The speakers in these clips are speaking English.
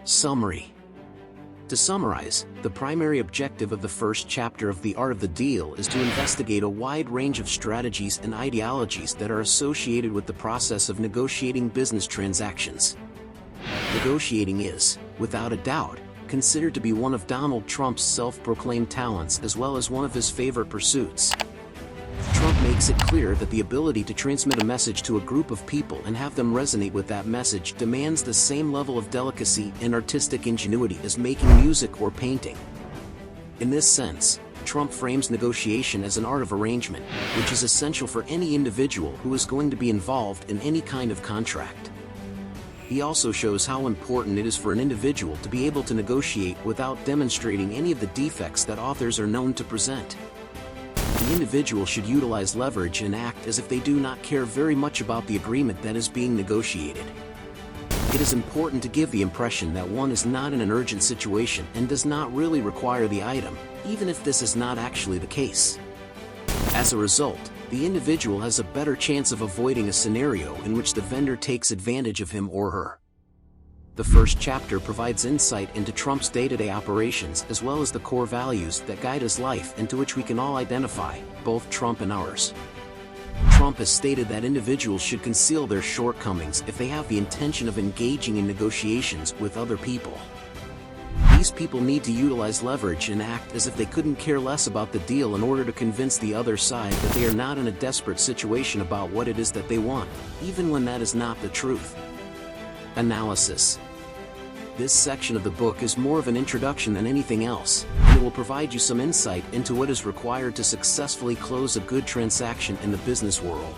Summary. To summarize, the primary objective of the first chapter of The Art of the Deal is to investigate a wide range of strategies and ideologies that are associated with the process of negotiating business transactions. Negotiating is, without a doubt, considered to be one of Donald Trump's self-proclaimed talents as well as one of his favorite pursuits. Trump makes it clear that the ability to transmit a message to a group of people and have them resonate with that message demands the same level of delicacy and artistic ingenuity as making music or painting. In this sense, Trump frames negotiation as an art of arrangement, which is essential for any individual who is going to be involved in any kind of contract. He also shows how important it is for an individual to be able to negotiate without demonstrating any of the defects that authors are known to present. The individual should utilize leverage and act as if they do not care very much about the agreement that is being negotiated. It is important to give the impression that one is not in an urgent situation and does not really require the item, even if this is not actually the case. As a result, the individual has a better chance of avoiding a scenario in which the vendor takes advantage of him or her. The first chapter provides insight into Trump's day-to-day operations as well as the core values that guide his life and to which we can all identify, both Trump and ours. Trump has stated that individuals should conceal their shortcomings if they have the intention of engaging in negotiations with other people. These people need to utilize leverage and act as if they couldn't care less about the deal in order to convince the other side that they are not in a desperate situation about what it is that they want, even when that is not the truth. Analysis. This section of the book is more of an introduction than anything else, and it will provide you some insight into what is required to successfully close a good transaction in the business world.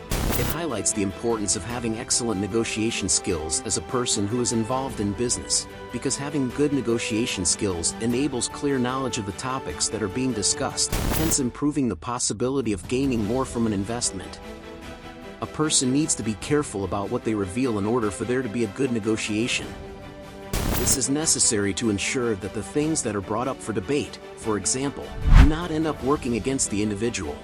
It highlights the importance of having excellent negotiation skills as a person who is involved in business, because having good negotiation skills enables clear knowledge of the topics that are being discussed, hence improving the possibility of gaining more from an investment. A person needs to be careful about what they reveal in order for there to be a good negotiation. This is necessary to ensure that the things that are brought up for debate, for example, do not end up working against the individual.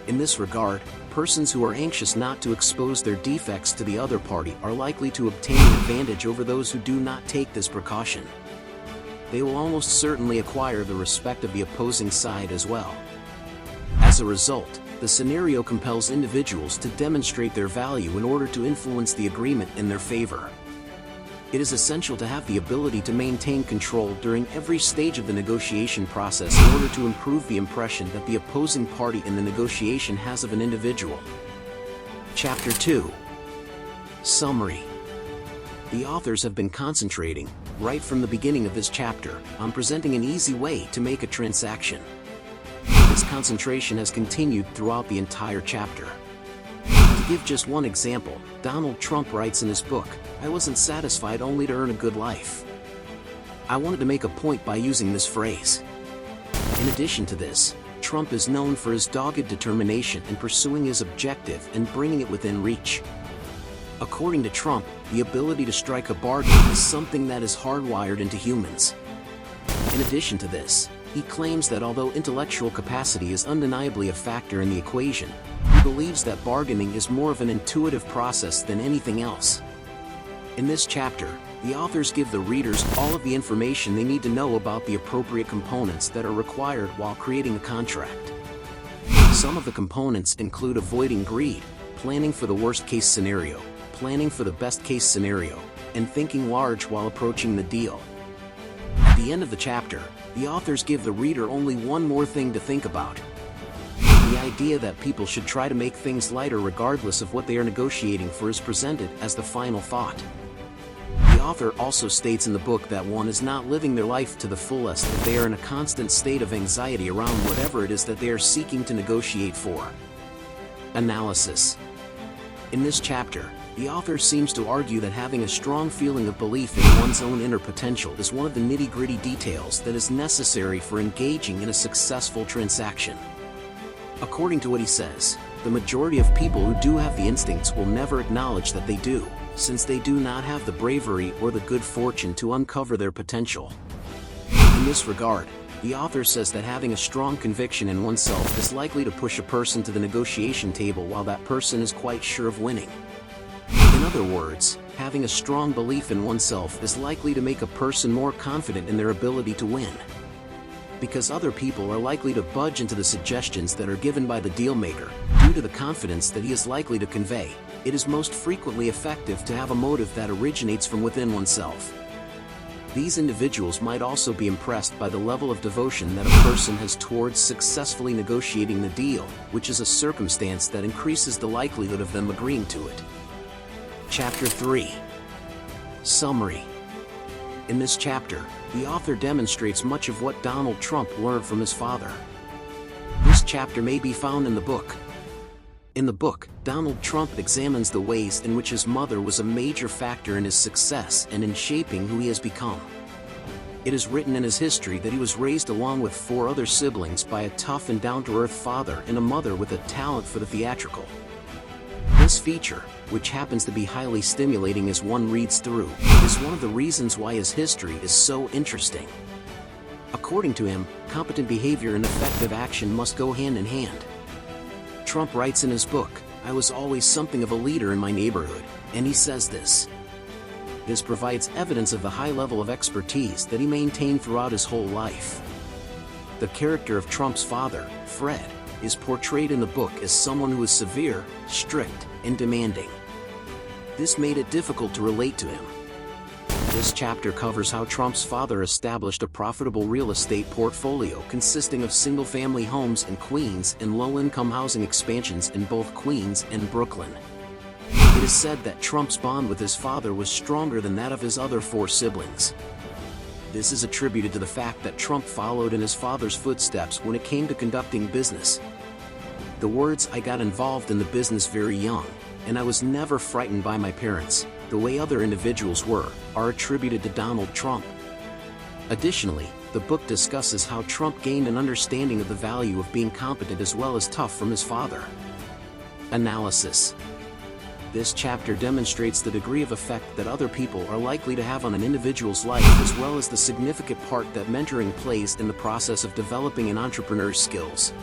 In this regard, persons who are anxious not to expose their defects to the other party are likely to obtain an advantage over those who do not take this precaution. They will almost certainly acquire the respect of the opposing side as well. As a result, the scenario compels individuals to demonstrate their value in order to influence the agreement in their favor. It is essential to have the ability to maintain control during every stage of the negotiation process in order to improve the impression that the opposing party in the negotiation has of an individual. Chapter 2. Summary. The authors have been concentrating, right from the beginning of this chapter, on presenting an easy way to make a transaction. This concentration has continued throughout the entire chapter. To give just one example, Donald Trump writes in his book, "I wasn't satisfied only to earn a good life." I wanted to make a point by using this phrase. In addition to this, Trump is known for his dogged determination in pursuing his objective and bringing it within reach. According to Trump, the ability to strike a bargain is something that is hardwired into humans. In addition to this, he claims that although intellectual capacity is undeniably a factor in the equation, he believes that bargaining is more of an intuitive process than anything else. In this chapter, the authors give the readers all of the information they need to know about the appropriate components that are required while creating a contract. Some of the components include avoiding greed, planning for the worst-case scenario, planning for the best-case scenario, and thinking large while approaching the deal. At the end of the chapter, the authors give the reader only one more thing to think about. The idea that people should try to make things lighter regardless of what they are negotiating for is presented as the final thought. The author also states in the book that one is not living their life to the fullest if they are in a constant state of anxiety around whatever it is that they are seeking to negotiate for. Analysis. In this chapter, the author seems to argue that having a strong feeling of belief in one's own inner potential is one of the nitty-gritty details that is necessary for engaging in a successful transaction. According to what he says, the majority of people who do have the instincts will never acknowledge that they do, since they do not have the bravery or the good fortune to uncover their potential. In this regard, the author says that having a strong conviction in oneself is likely to push a person to the negotiation table while that person is quite sure of winning. In other words, having a strong belief in oneself is likely to make a person more confident in their ability to win. Because other people are likely to budge into the suggestions that are given by the dealmaker, due to the confidence that he is likely to convey, it is most frequently effective to have a motive that originates from within oneself. These individuals might also be impressed by the level of devotion that a person has towards successfully negotiating the deal, which is a circumstance that increases the likelihood of them agreeing to it. Chapter 3. Summary. In this chapter, the author demonstrates much of what Donald Trump learned from his father. This chapter may be found in the book. In the book, Donald Trump examines the ways in which his mother was a major factor in his success and in shaping who he has become. It is written in his history that he was raised along with 4 other siblings by a tough and down-to-earth father and a mother with a talent for the theatrical. This feature, which happens to be highly stimulating as one reads through, is one of the reasons why his history is so interesting. According to him, competent behavior and effective action must go hand in hand. Trump writes in his book, "I was always something of a leader in my neighborhood," and he says this. This provides evidence of the high level of expertise that he maintained throughout his whole life. The character of Trump's father, Fred, is portrayed in the book as someone who is severe, strict, and demanding. This made it difficult to relate to him. This chapter covers how Trump's father established a profitable real estate portfolio consisting of single-family homes in Queens and low-income housing expansions in both Queens and Brooklyn. It is said that Trump's bond with his father was stronger than that of his other 4 siblings. This is attributed to the fact that Trump followed in his father's footsteps when it came to conducting business. The words "I got involved in the business very young, and I was never frightened by my parents, the way other individuals were," are attributed to Donald Trump. Additionally, the book discusses how Trump gained an understanding of the value of being competent as well as tough from his father. Analysis. This chapter demonstrates the degree of effect that other people are likely to have on an individual's life as well as the significant part that mentoring plays in the process of developing an entrepreneur's skills.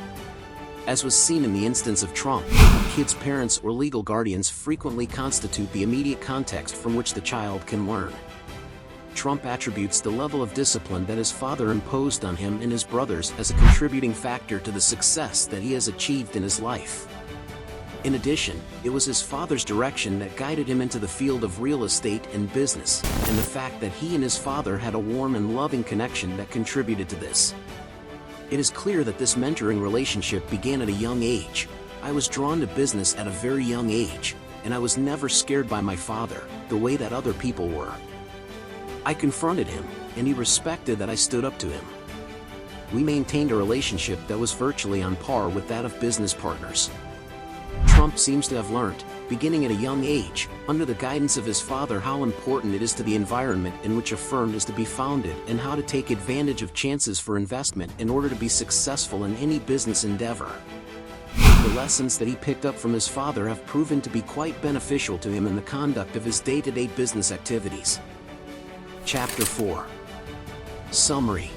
As was seen in the instance of Trump, a kid's parents or legal guardians frequently constitute the immediate context from which the child can learn. Trump attributes the level of discipline that his father imposed on him and his brothers as a contributing factor to the success that he has achieved in his life. In addition, it was his father's direction that guided him into the field of real estate and business, and the fact that he and his father had a warm and loving connection that contributed to this. It is clear that this mentoring relationship began at a young age. I was drawn to business at a very young age, and I was never scared by my father, the way that other people were. I confronted him, and he respected that I stood up to him. We maintained a relationship that was virtually on par with that of business partners. Trump seems to have learned, beginning at a young age, under the guidance of his father, how important it is to the environment in which a firm is to be founded and how to take advantage of chances for investment in order to be successful in any business endeavor. The lessons that he picked up from his father have proven to be quite beneficial to him in the conduct of his day-to-day business activities. Chapter 4. Summary.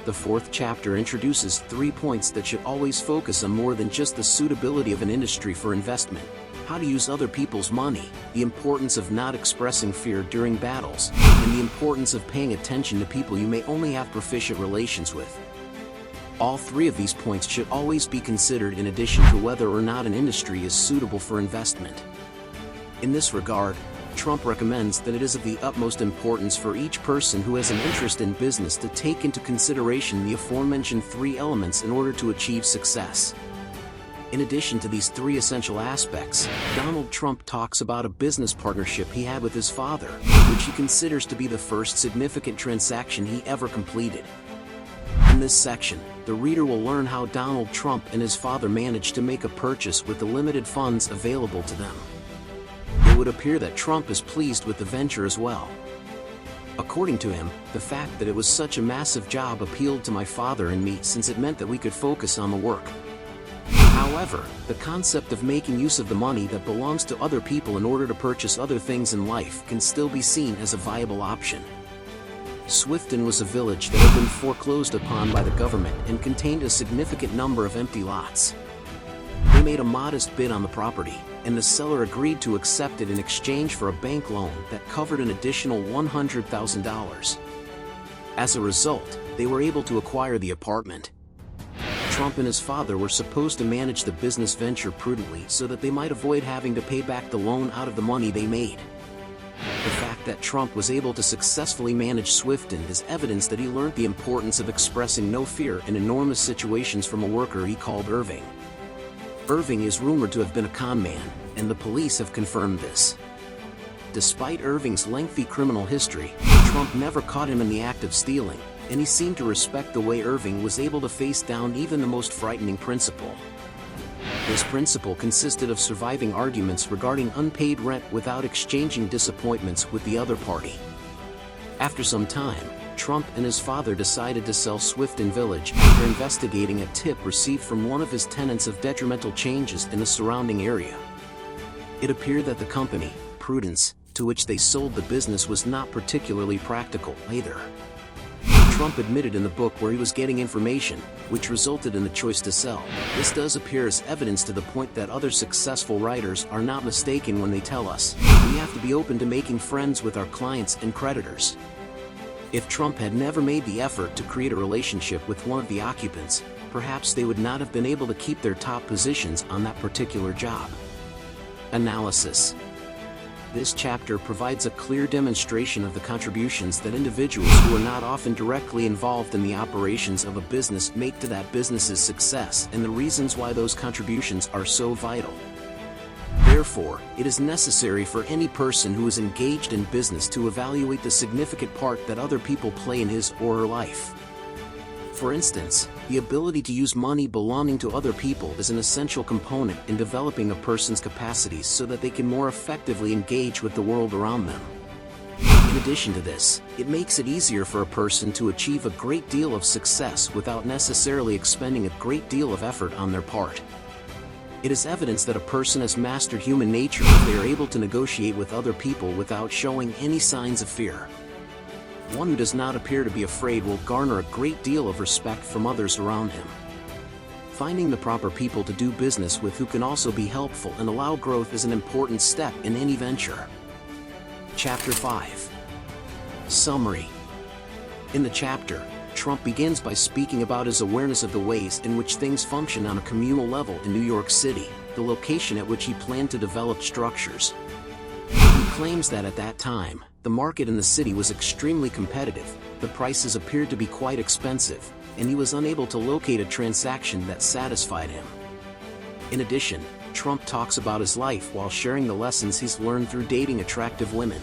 The 4th chapter introduces 3 points that should always focus on more than just the suitability of an industry for investment: how to use other people's money, the importance of not expressing fear during battles, and the importance of paying attention to people you may only have proficient relations with. All 3 of these points should always be considered in addition to whether or not an industry is suitable for investment. In this regard, Trump recommends that it is of the utmost importance for each person who has an interest in business to take into consideration the aforementioned 3 elements in order to achieve success. In addition to these 3 essential aspects, Donald Trump talks about a business partnership he had with his father, which he considers to be the first significant transaction he ever completed. In this section, the reader will learn how Donald Trump and his father managed to make a purchase with the limited funds available to them. It would appear that Trump is pleased with the venture as well. According to him, the fact that it was such a massive job appealed to my father and me since it meant that we could focus on the work. However, the concept of making use of the money that belongs to other people in order to purchase other things in life can still be seen as a viable option. Swifton was a village that had been foreclosed upon by the government and contained a significant number of empty lots. They made a modest bid on the property, and the seller agreed to accept it in exchange for a bank loan that covered an additional $100,000. As a result, they were able to acquire the apartment. Trump and his father were supposed to manage the business venture prudently so that they might avoid having to pay back the loan out of the money they made. The fact that Trump was able to successfully manage Swifton is evidence that he learned the importance of expressing no fear in enormous situations from a worker he called Irving. Irving is rumored to have been a con man, and the police have confirmed this. Despite Irving's lengthy criminal history, Trump never caught him in the act of stealing, and he seemed to respect the way Irving was able to face down even the most frightening principal. This principle consisted of surviving arguments regarding unpaid rent without exchanging disappointments with the other party. After some time, Trump and his father decided to sell Swifton Village after investigating a tip received from one of his tenants of detrimental changes in the surrounding area. It appeared that the company, Prudence, to which they sold the business was not particularly practical either. Trump admitted in the book where he was getting information, which resulted in the choice to sell. This does appear as evidence to the point that other successful writers are not mistaken when they tell us, we have to be open to making friends with our clients and creditors. If Trump had never made the effort to create a relationship with one of the occupants, perhaps they would not have been able to keep their top positions on that particular job. Analysis. This chapter provides a clear demonstration of the contributions that individuals who are not often directly involved in the operations of a business make to that business's success and the reasons why those contributions are so vital. Therefore, it is necessary for any person who is engaged in business to evaluate the significant part that other people play in his or her life. For instance, the ability to use money belonging to other people is an essential component in developing a person's capacities so that they can more effectively engage with the world around them. In addition to this, it makes it easier for a person to achieve a great deal of success without necessarily expending a great deal of effort on their part. It is evidence that a person has mastered human nature if they are able to negotiate with other people without showing any signs of fear. One who does not appear to be afraid will garner a great deal of respect from others around him. Finding the proper people to do business with who can also be helpful and allow growth is an important step in any venture. Chapter 5. Summary. In the chapter, Trump begins by speaking about his awareness of the ways in which things function on a communal level in New York City, the location at which he planned to develop structures. He claims that at that time, the market in the city was extremely competitive, the prices appeared to be quite expensive, and he was unable to locate a transaction that satisfied him. In addition, Trump talks about his life while sharing the lessons he's learned through dating attractive women.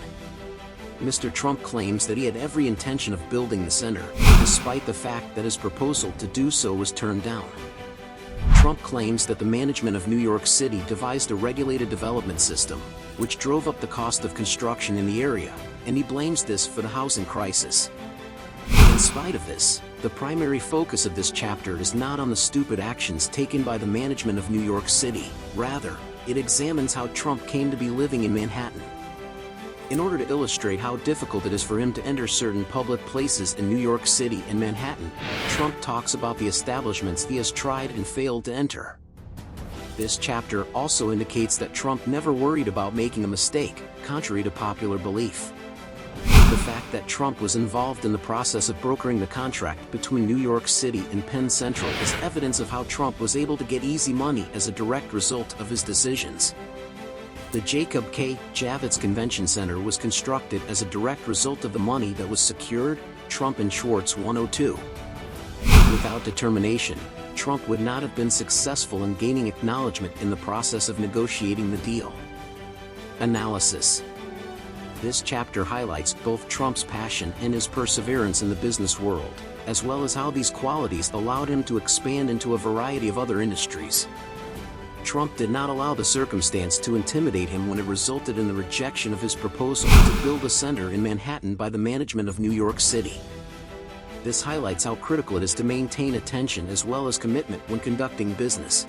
Mr. Trump claims that he had every intention of building the center, despite the fact that his proposal to do so was turned down. Trump claims that the management of New York City devised a regulated development system, which drove up the cost of construction in the area, and he blames this for the housing crisis. In spite of this, the primary focus of this chapter is not on the stupid actions taken by the management of New York City. Rather, it examines how Trump came to be living in Manhattan. In order to illustrate how difficult it is for him to enter certain public places in New York City and Manhattan, Trump talks about the establishments he has tried and failed to enter. This chapter also indicates that Trump never worried about making a mistake, contrary to popular belief. The fact that Trump was involved in the process of brokering the contract between New York City and Penn Central is evidence of how Trump was able to get easy money as a direct result of his decisions. The Jacob K. Javits Convention Center was constructed as a direct result of the money that was secured, Trump and Schwartz 102. Without determination, Trump would not have been successful in gaining acknowledgement in the process of negotiating the deal. Analysis. This chapter highlights both Trump's passion and his perseverance in the business world, as well as how these qualities allowed him to expand into a variety of other industries. Trump did not allow the circumstance to intimidate him when it resulted in the rejection of his proposal to build a center in Manhattan by the management of New York City. This highlights how critical it is to maintain attention as well as commitment when conducting business.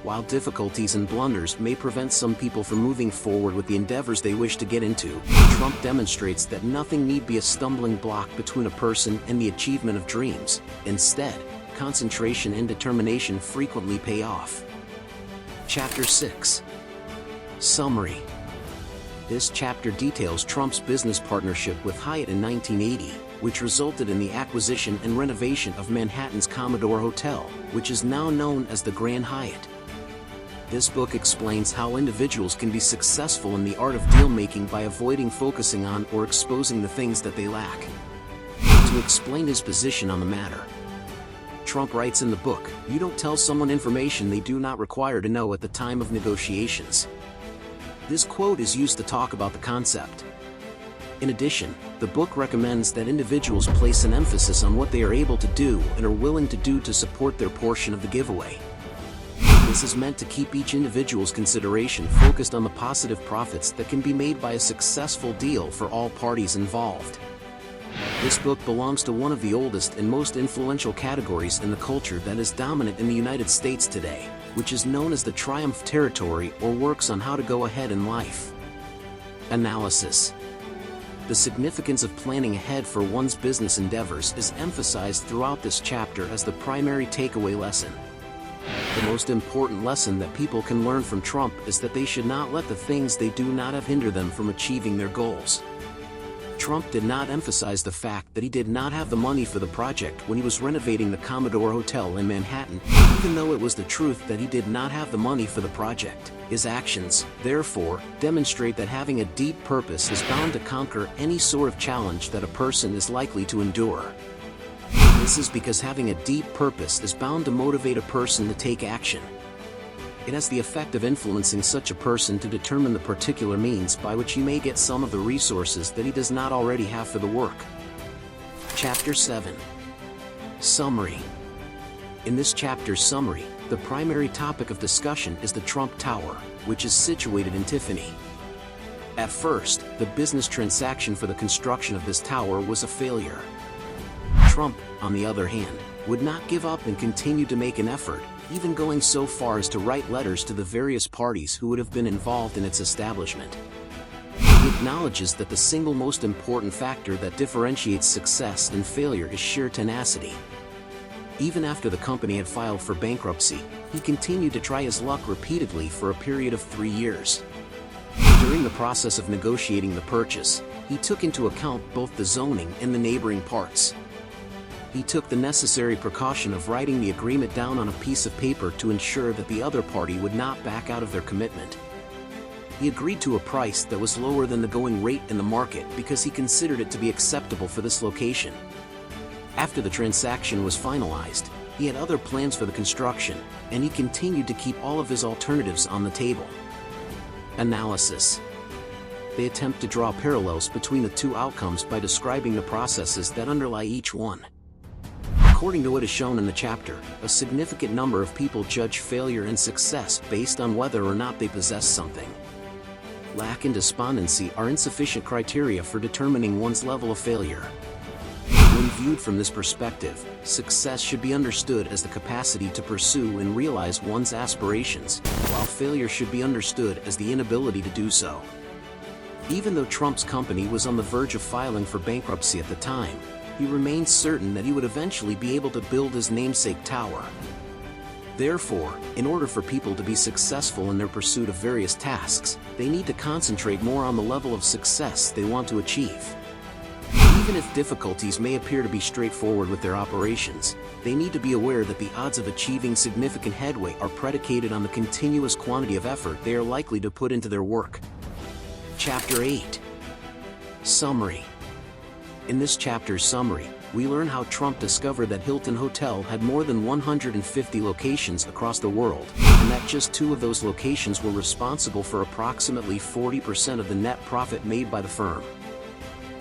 While difficulties and blunders may prevent some people from moving forward with the endeavors they wish to get into, Trump demonstrates that nothing need be a stumbling block between a person and the achievement of dreams. Instead, concentration and determination frequently pay off. Chapter 6. Summary. This chapter details Trump's business partnership with Hyatt in 1980, which resulted in the acquisition and renovation of Manhattan's Commodore Hotel, which is now known as the Grand Hyatt. This book explains how individuals can be successful in the art of deal-making by avoiding focusing on or exposing the things that they lack. To explain his position on the matter, Trump writes in the book, "You don't tell someone information they do not require to know at the time of negotiations." This quote is used to talk about the concept. In addition, the book recommends that individuals place an emphasis on what they are able to do and are willing to do to support their portion of the giveaway. This is meant to keep each individual's consideration focused on the positive profits that can be made by a successful deal for all parties involved. This book belongs to one of the oldest and most influential categories in the culture that is dominant in the United States today, which is known as the Triumph Territory, or works on how to go ahead in life. Analysis. The significance of planning ahead for one's business endeavors is emphasized throughout this chapter as the primary takeaway lesson. The most important lesson that people can learn from Trump is that they should not let the things they do not have hinder them from achieving their goals. Trump did not emphasize the fact that he did not have the money for the project when he was renovating the Commodore Hotel in Manhattan, even though it was the truth that he did not have the money for the project. His actions, therefore, demonstrate that having a deep purpose is bound to conquer any sort of challenge that a person is likely to endure. This is because having a deep purpose is bound to motivate a person to take action. It has the effect of influencing such a person to determine the particular means by which he may get some of the resources that he does not already have for the work. Chapter 7. Summary. In this chapter's summary, the primary topic of discussion is the Trump Tower, which is situated in Tiffany. At first, the business transaction for the construction of this tower was a failure. Trump, on the other hand, would not give up and continued to make an effort, even going so far as to write letters to the various parties who would have been involved in its establishment. He acknowledges that the single most important factor that differentiates success and failure is sheer tenacity. Even after the company had filed for bankruptcy, he continued to try his luck repeatedly for a period of 3 years. During the process of negotiating the purchase, he took into account both the zoning and the neighboring parts. He took the necessary precaution of writing the agreement down on a piece of paper to ensure that the other party would not back out of their commitment. He agreed to a price that was lower than the going rate in the market because he considered it to be acceptable for this location. After the transaction was finalized, he had other plans for the construction, and he continued to keep all of his alternatives on the table. Analysis. They attempt to draw parallels between the two outcomes by describing the processes that underlie each one. According to what is shown in the chapter, a significant number of people judge failure and success based on whether or not they possess something. Lack and despondency are insufficient criteria for determining one's level of failure. When viewed from this perspective, success should be understood as the capacity to pursue and realize one's aspirations, while failure should be understood as the inability to do so. Even though Trump's company was on the verge of filing for bankruptcy at the time, he remained certain that he would eventually be able to build his namesake tower. Therefore, in order for people to be successful in their pursuit of various tasks, they need to concentrate more on the level of success they want to achieve. Even if difficulties may appear to be straightforward with their operations, they need to be aware that the odds of achieving significant headway are predicated on the continuous quantity of effort they are likely to put into their work. Chapter 8. Summary. In this chapter's summary, we learn how Trump discovered that Hilton Hotel had more than 150 locations across the world, and that just 2 of those locations were responsible for approximately 40% of the net profit made by the firm.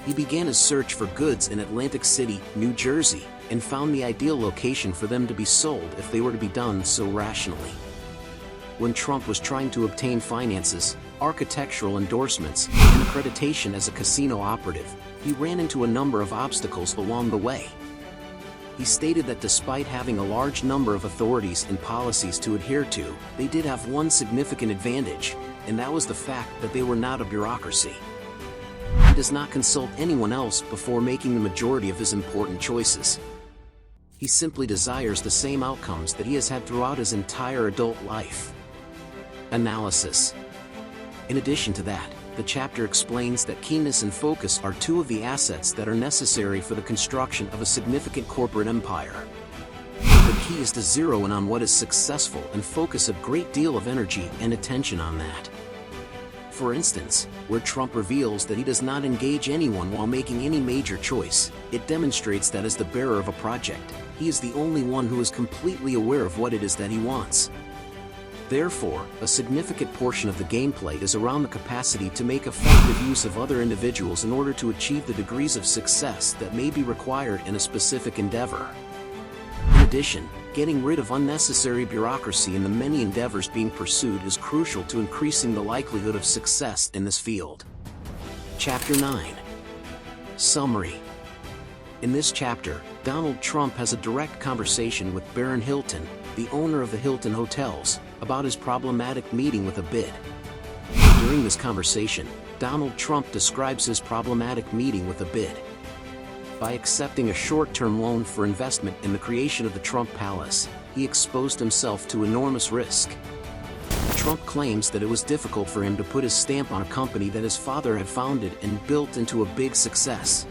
He began his search for goods in Atlantic City, New Jersey, and found the ideal location for them to be sold if they were to be done so rationally. When Trump was trying to obtain finances, architectural endorsements, and accreditation as a casino operative, he ran into a number of obstacles along the way. He stated that despite having a large number of authorities and policies to adhere to, they did have one significant advantage, and that was the fact that they were not a bureaucracy. He does not consult anyone else before making the majority of his important choices. He simply desires the same outcomes that he has had throughout his entire adult life. Analysis. In addition to that, the chapter explains that keenness and focus are two of the assets that are necessary for the construction of a significant corporate empire. The key is to zero in on what is successful and focus a great deal of energy and attention on that. For instance, where Trump reveals that he does not engage anyone while making any major choice, it demonstrates that as the bearer of a project, he is the only one who is completely aware of what it is that he wants. Therefore, a significant portion of the gameplay is around the capacity to make effective use of other individuals in order to achieve the degrees of success that may be required in a specific endeavor. In addition, getting rid of unnecessary bureaucracy in the many endeavors being pursued is crucial to increasing the likelihood of success in this field. Chapter 9. Summary. In this chapter, Donald Trump has a direct conversation with Baron Hilton, the owner of the Hilton Hotels, about his problematic meeting with a bid. During this conversation, Donald Trump describes his problematic meeting with a bid. By accepting a short-term loan for investment in the creation of the Trump Palace, he exposed himself to enormous risk. Trump claims that it was difficult for him to put his stamp on a company that his father had founded and built into a big success.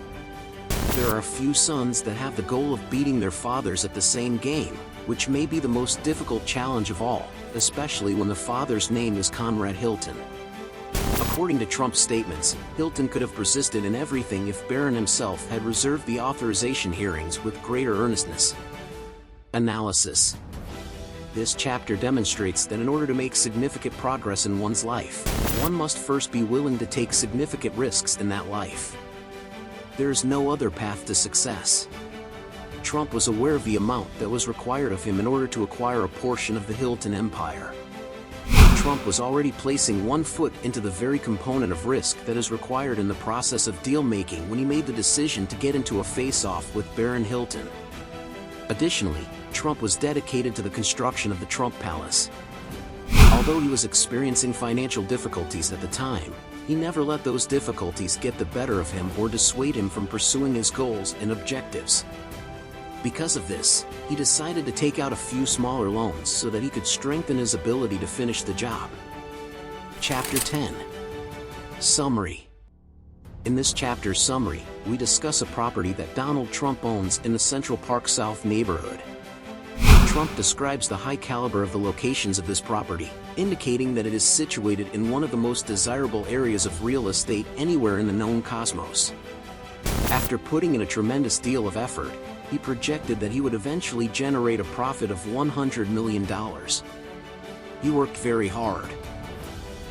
There are a few sons that have the goal of beating their fathers at the same game, which may be the most difficult challenge of all, especially when the father's name is Conrad Hilton. According to Trump's statements, Hilton could have persisted in everything if Barron himself had reserved the authorization hearings with greater earnestness. Analysis. This chapter demonstrates that in order to make significant progress in one's life, one must first be willing to take significant risks in that life. There is no other path to success. Trump was aware of the amount that was required of him in order to acquire a portion of the Hilton empire. Trump was already placing one foot into the very component of risk that is required in the process of deal-making when he made the decision to get into a face-off with Baron Hilton. Additionally, Trump was dedicated to the construction of the Trump Palace. Although he was experiencing financial difficulties at the time, he never let those difficulties get the better of him or dissuade him from pursuing his goals and objectives. Because of this, he decided to take out a few smaller loans so that he could strengthen his ability to finish the job. Chapter 10. Summary. In this chapter's summary, we discuss a property that Donald Trump owns in the Central Park South neighborhood. Trump describes the high caliber of the locations of this property, indicating that it is situated in one of the most desirable areas of real estate anywhere in the known cosmos. After putting in a tremendous deal of effort, he projected that he would eventually generate a profit of $100 million. He worked very hard.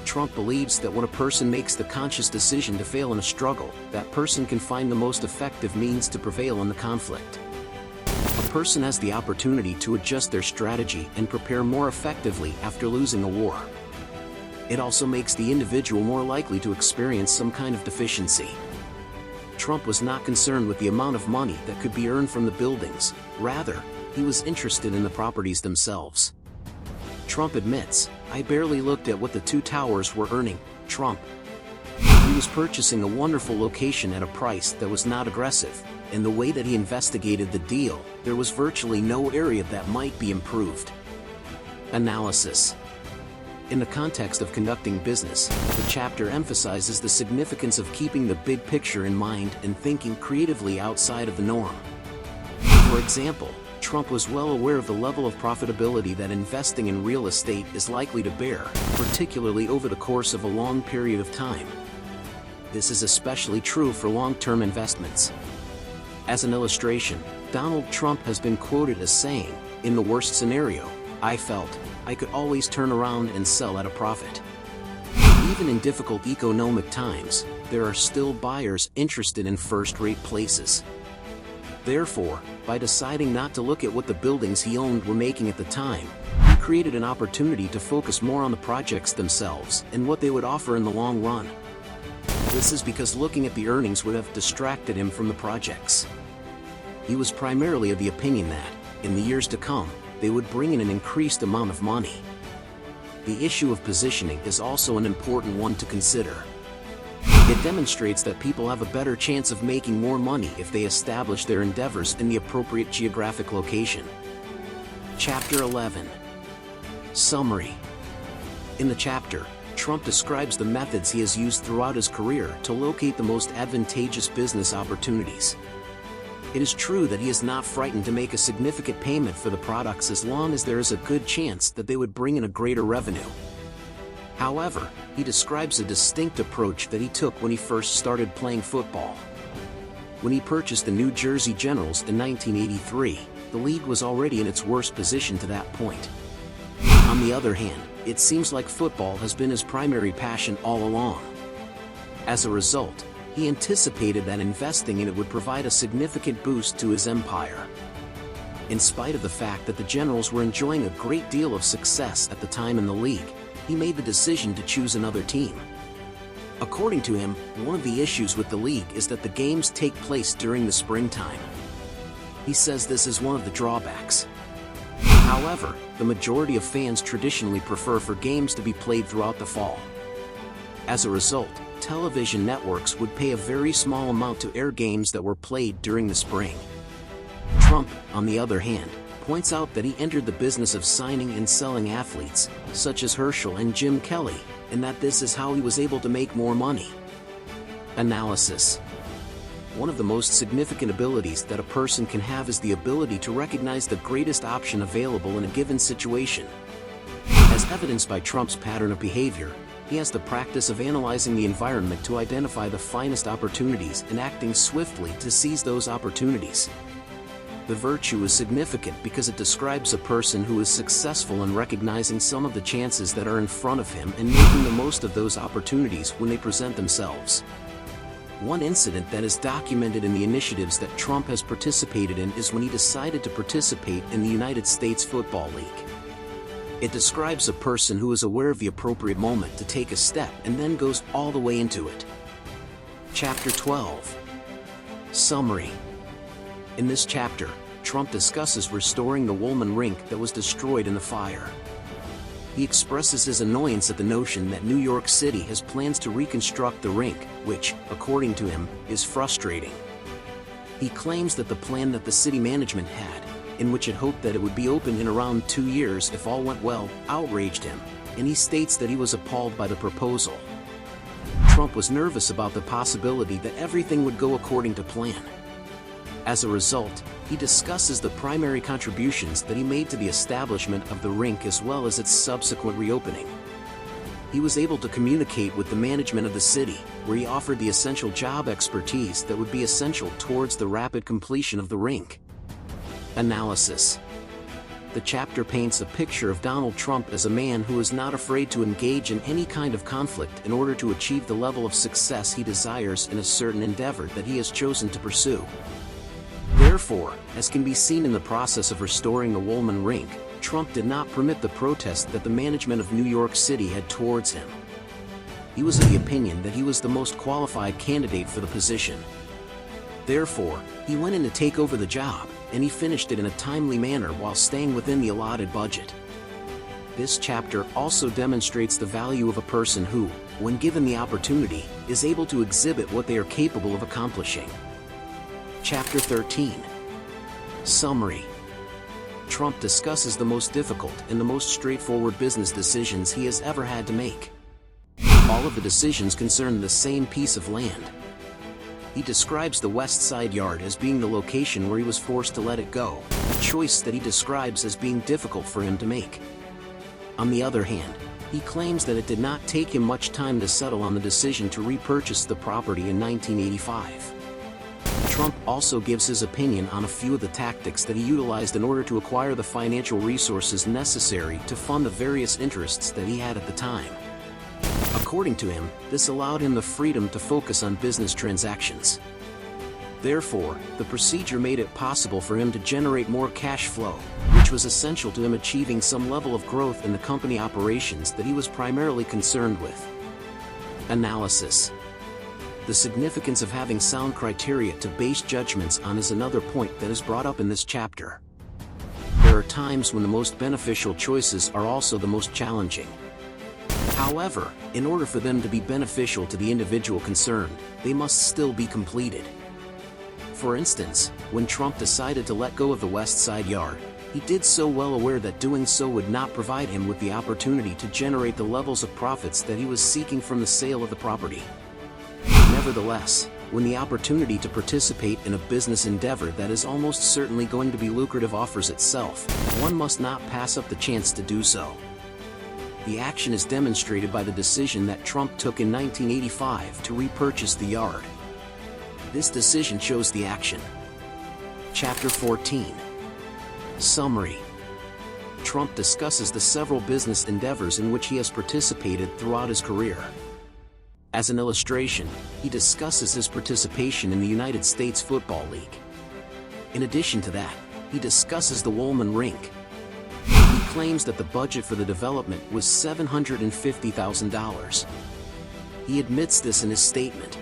Trump believes that when a person makes the conscious decision to fail in a struggle, that person can find the most effective means to prevail in the conflict. A person has the opportunity to adjust their strategy and prepare more effectively after losing a war. It also makes the individual more likely to experience some kind of deficiency. Trump was not concerned with the amount of money that could be earned from the buildings, rather, he was interested in the properties themselves. Trump admits, "I barely looked at what the two towers were earning." Trump. He was purchasing a wonderful location at a price that was not aggressive. In the way that he investigated the deal, there was virtually no area that might be improved. Analysis. In the context of conducting business, the chapter emphasizes the significance of keeping the big picture in mind and thinking creatively outside of the norm. For example, Trump was well aware of the level of profitability that investing in real estate is likely to bear, particularly over the course of a long period of time. This is especially true for long-term investments. As an illustration, Donald Trump has been quoted as saying, "In the worst scenario, I felt I could always turn around and sell at a profit." Even in difficult economic times, there are still buyers interested in first-rate places. Therefore, by deciding not to look at what the buildings he owned were making at the time, he created an opportunity to focus more on the projects themselves and what they would offer in the long run. This is because looking at the earnings would have distracted him from the projects. He was primarily of the opinion that, in the years to come, they would bring in an increased amount of money. The issue of positioning is also an important one to consider. It demonstrates that people have a better chance of making more money if they establish their endeavors in the appropriate geographic location. Chapter 11. Summary. In the chapter, Trump describes the methods he has used throughout his career to locate the most advantageous business opportunities. It is true that he is not frightened to make a significant payment for the products as long as there is a good chance that they would bring in a greater revenue. However, he describes a distinct approach that he took when he first started playing football. When he purchased the New Jersey Generals in 1983, the league was already in its worst position to that point. On the other hand, it seems like football has been his primary passion all along. As a result, he anticipated that investing in it would provide a significant boost to his empire. In spite of the fact that the Generals were enjoying a great deal of success at the time in the league, he made the decision to choose another team. According to him, one of the issues with the league is that the games take place during the springtime. He says this is one of the drawbacks. However, the majority of fans traditionally prefer for games to be played throughout the fall. As a result, television networks would pay a very small amount to air games that were played during the spring. Trump, on the other hand, points out that he entered the business of signing and selling athletes, such as Herschel and Jim Kelly, and that this is how he was able to make more money. Analysis. One of the most significant abilities that a person can have is the ability to recognize the greatest option available in a given situation. As evidenced by Trump's pattern of behavior, he has the practice of analyzing the environment to identify the finest opportunities and acting swiftly to seize those opportunities. The virtue is significant because it describes a person who is successful in recognizing some of the chances that are in front of him and making the most of those opportunities when they present themselves. One incident that is documented in the initiatives that Trump has participated in is when he decided to participate in the United States Football League. It describes a person who is aware of the appropriate moment to take a step and then goes all the way into it. Chapter 12. Summary. In this chapter, Trump discusses restoring the Woolman rink that was destroyed in the fire. He expresses his annoyance at the notion that New York City has plans to reconstruct the rink, which, according to him, is frustrating. He claims that the plan that the city management had, in which it hoped that it would be open in around 2 years if all went well, outraged him, and he states that he was appalled by the proposal. Trump was nervous about the possibility that everything would go according to plan. As a result, he discusses the primary contributions that he made to the establishment of the rink as well as its subsequent reopening. He was able to communicate with the management of the city, where he offered the essential job expertise that would be essential towards the rapid completion of the rink. Analysis. The chapter paints a picture of Donald Trump as a man who is not afraid to engage in any kind of conflict in order to achieve the level of success he desires in a certain endeavor that he has chosen to pursue. Therefore, as can be seen in the process of restoring the Woolman rink, Trump did not permit the protest that the management of New York City had towards him. He was of the opinion that he was the most qualified candidate for the position. Therefore, he went in to take over the job, and he finished it in a timely manner while staying within the allotted budget. This chapter also demonstrates the value of a person who, when given the opportunity, is able to exhibit what they are capable of accomplishing. Chapter 13. Summary. Trump discusses the most difficult and the most straightforward business decisions he has ever had to make. All of the decisions concern the same piece of land. He describes the West Side Yard as being the location where he was forced to let it go, a choice that he describes as being difficult for him to make. On the other hand, he claims that it did not take him much time to settle on the decision to repurchase the property in 1985. Trump also gives his opinion on a few of the tactics that he utilized in order to acquire the financial resources necessary to fund the various interests that he had at the time. According to him, this allowed him the freedom to focus on business transactions. Therefore, the procedure made it possible for him to generate more cash flow, which was essential to him achieving some level of growth in the company operations that he was primarily concerned with. Analysis. The significance of having sound criteria to base judgments on is another point that is brought up in this chapter. There are times when the most beneficial choices are also the most challenging. However, in order for them to be beneficial to the individual concerned, they must still be completed. For instance, when Trump decided to let go of the West Side Yard, He did so well aware that doing so would not provide him with the opportunity to generate the levels of profits that he was seeking from the sale of the property. Nevertheless, when the opportunity to participate in a business endeavor that is almost certainly going to be lucrative offers itself, one must not pass up the chance to do so. The action is demonstrated by the decision that Trump took in 1985 to repurchase the yard. This decision shows the action. Chapter 14. Summary. Trump discusses the several business endeavors in which he has participated throughout his career. As an illustration, he discusses his participation in the United States Football League. In addition to that, he discusses the Woolman Rink. He claims that the budget for the development was $750,000. He admits this in his statement.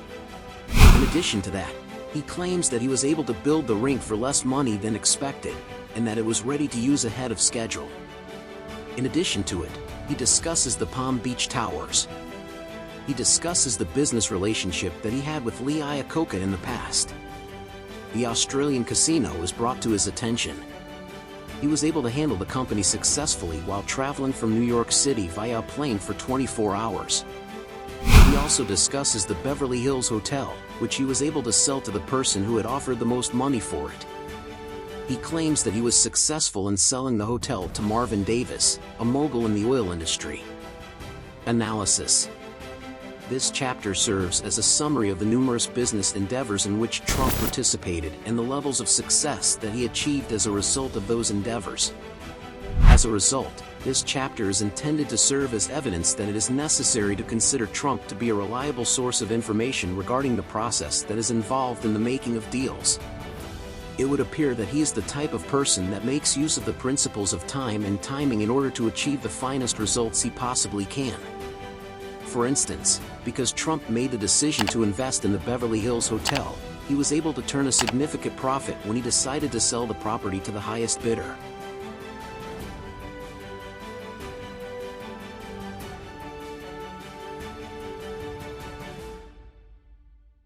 In addition to that, he claims that he was able to build the rink for less money than expected, and that it was ready to use ahead of schedule. In addition to it, he discusses the Palm Beach Towers. He discusses the business relationship that he had with Lee Iacocca in the past. The Australian casino was brought to his attention. He was able to handle the company successfully while traveling from New York City via a plane for 24 hours. He also discusses the Beverly Hills Hotel, which he was able to sell to the person who had offered the most money for it. He claims that he was successful in selling the hotel to Marvin Davis, a mogul in the oil industry. Analysis. This chapter serves as a summary of the numerous business endeavors in which Trump participated and the levels of success that he achieved as a result of those endeavors. As a result, this chapter is intended to serve as evidence that it is necessary to consider Trump to be a reliable source of information regarding the process that is involved in the making of deals. It would appear that he is the type of person that makes use of the principles of time and timing in order to achieve the finest results he possibly can. For instance, because Trump made the decision to invest in the Beverly Hills Hotel, he was able to turn a significant profit when he decided to sell the property to the highest bidder.